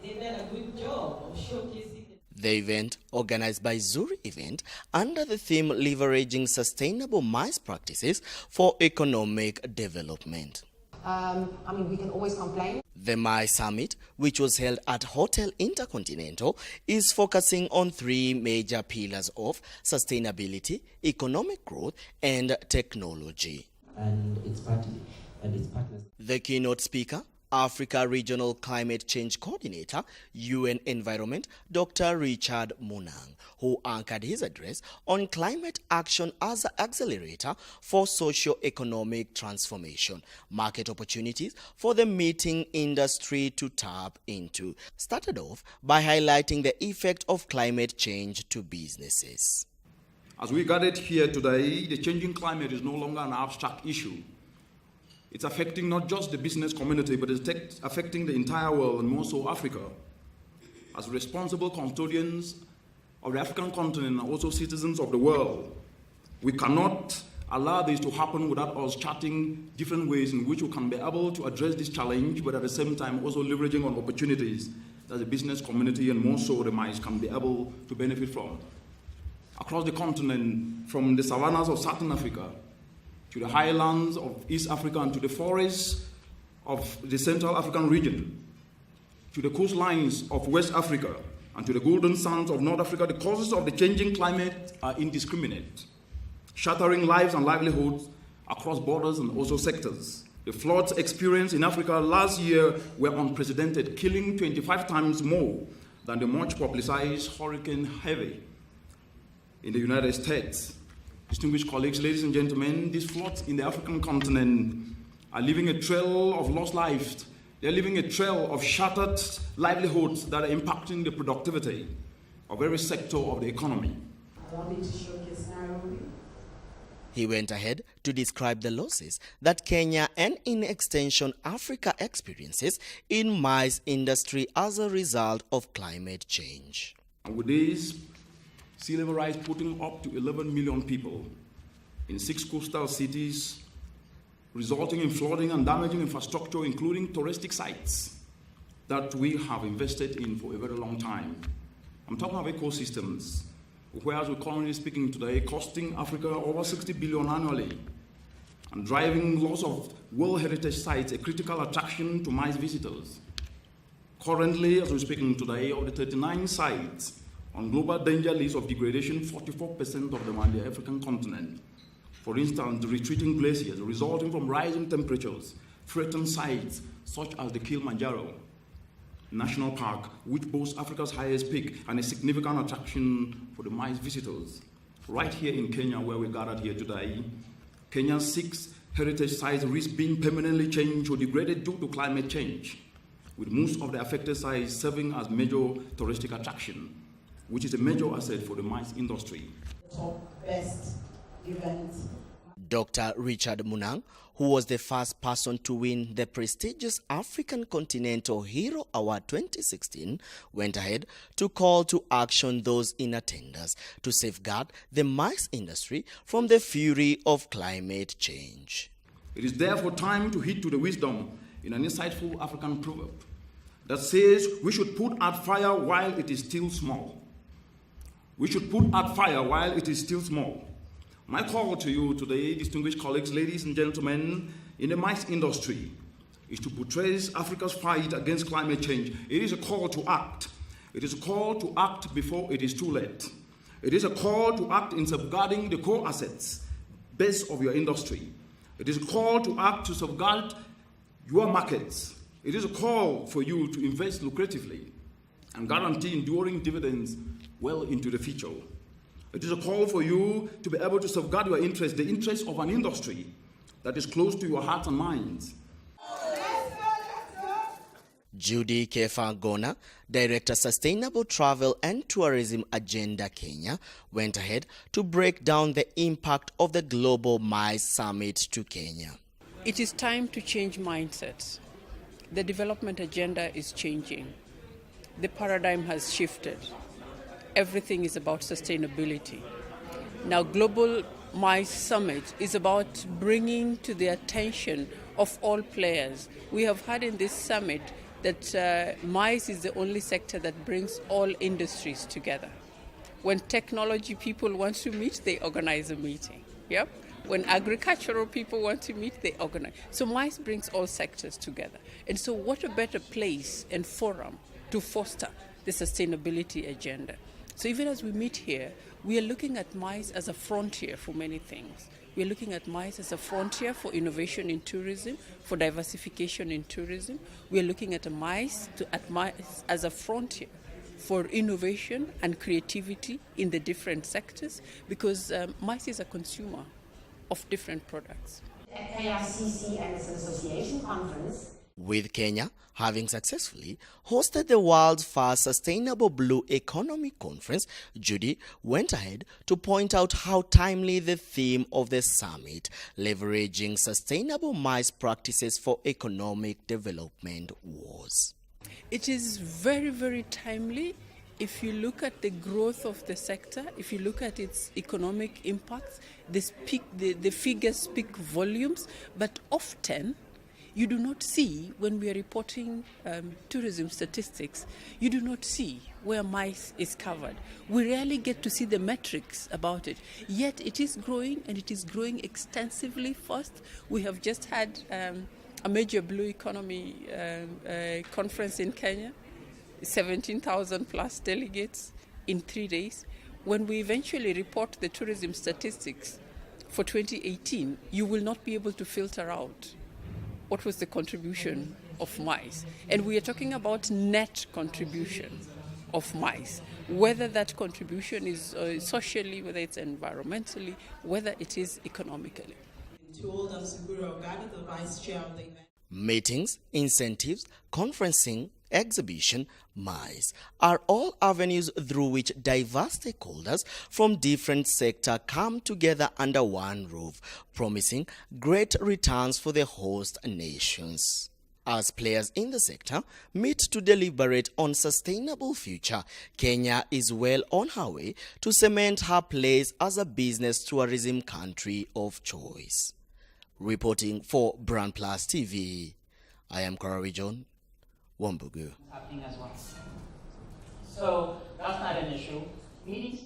They've done a good job of showcasing. The event, organized by Zuri Event under the theme Leveraging Sustainable Maize Practices for Economic Development. We can always complain. The Maize Summit, which was held at Hotel Intercontinental, is focusing on three major pillars of sustainability, economic growth, and technology. And its partners. The keynote speaker, Africa Regional Climate Change Coordinator, UN Environment, Dr. Richard Munang, who anchored his address on climate action as an accelerator for socio-economic transformation, market opportunities for the meeting industry to tap into, started off by highlighting the effect of climate change to businesses. As we gathered here today, the changing climate is no longer an abstract issue. It's affecting not just the business community, but it's affecting the entire world, and more so Africa. As responsible custodians of the African continent and also citizens of the world, we cannot allow this to happen without us charting different ways in which we can be able to address this challenge, but at the same time also leveraging on opportunities that the business community and more so the maize can be able to benefit from. Across the continent, from the savannas of Southern Africa, to the highlands of East Africa and to the forests of the Central African region, to the coastlines of West Africa and to the golden sands of North Africa, the causes of the changing climate are indiscriminate, shattering lives and livelihoods across borders and also sectors. The floods experienced in Africa last year were unprecedented, killing 25 times more than the much publicized Hurricane Harvey in the United States. Distinguished colleagues, ladies and gentlemen, these floods in the African continent are leaving a trail of lost lives. They're leaving a trail of shattered livelihoods that are impacting the productivity of every sector of the economy. I wanted to showcase Nairobi. He went ahead to describe the losses that Kenya and in extension Africa experiences in maize industry as a result of climate change. And with this, sea level rise putting up to 11 million people in 6 coastal cities, resulting in flooding and damaging infrastructure, including touristic sites that we have invested in for a very long time. I'm talking about ecosystems, whereas we're currently speaking today, costing Africa over 60 billion annually and driving loss of World Heritage Sites, a critical attraction to maize visitors. Currently, as we're speaking today, of the 39 sites on global danger list of degradation, 44% of them are on the African continent. For instance, the retreating glaciers resulting from rising temperatures threaten sites such as the Kilimanjaro National Park, which boasts Africa's highest peak and a significant attraction for the maize visitors. Right here in Kenya, where we gathered here today, Kenya's 6 heritage sites risk being permanently changed or degraded due to climate change, with most of the affected sites serving as major touristic attraction, which is a major asset for the maize industry. Top best event. Dr. Richard Munang, who was the first person to win the prestigious African Continental Hero Award 2016, went ahead to call to action those in attendance to safeguard the maize industry from the fury of climate change. It is therefore time to heed to the wisdom in an insightful African proverb that says we should put out fire while it is still small. We should put out fire while it is still small. My call to you today, distinguished colleagues, ladies and gentlemen, in the maize industry, is to portray Africa's fight against climate change. It is a call to act. It is a call to act before it is too late. It is a call to act in safeguarding the core assets, base of your industry. It is a call to act to safeguard your markets. It is a call for you to invest lucratively and guarantee enduring dividends well into the future. It is a call for you to be able to safeguard your interests, the interests of an industry that is close to your hearts and minds. Judy Kefa-Gona, Director Sustainable Travel and Tourism Agenda Kenya, went ahead to break down the impact of the Global Maize Summit to Kenya. It is time to change mindsets. The development agenda is changing. The paradigm has shifted. Everything is about sustainability. Now, Global Maize Summit is about bringing to the attention of all players. We have had in this summit that maize is the only sector that brings all industries together. When technology people want to meet, they organize a meeting. Yep. When agricultural people want to meet, they organize. So maize brings all sectors together. And so what a better place and forum to foster the sustainability agenda. So even as we meet here, we are looking at maize as a frontier for many things. We are looking at maize as a frontier for innovation in tourism, for diversification in tourism. We are looking at maize as a frontier for innovation and creativity in the different sectors, because maize is a consumer of different products. At KICC and its association conference, with Kenya having successfully hosted the world's first Sustainable Blue Economy Conference, Judy went ahead to point out how timely the theme of the summit, leveraging sustainable maize practices for economic development, was. It is very, very timely. If you look at the growth of the sector, if you look at its economic impacts, the figures speak volumes, but often you do not see, when we are reporting tourism statistics, you do not see where maize is covered. We rarely get to see the metrics about it. Yet it is growing, and it is growing extensively fast. We have just had a major blue economy conference in Kenya, 17,000 plus delegates in 3 days. When we eventually report the tourism statistics for 2018, you will not be able to filter out what was the contribution of maize. And we are talking about net contribution of maize, whether that contribution is socially, whether it's environmentally, whether it is economically. The vice chair of the event. Meetings, incentives, conferencing, exhibition, maize are all avenues through which diverse stakeholders from different sectors come together under one roof, promising great returns for the host nations. As players in the sector meet to deliberate on sustainable future, Kenya is well on her way to cement her place as a business tourism country of choice. Reporting for Brand Plus TV, I am Corawi John Wambugu. Happening as well. So that's not an issue. Meetings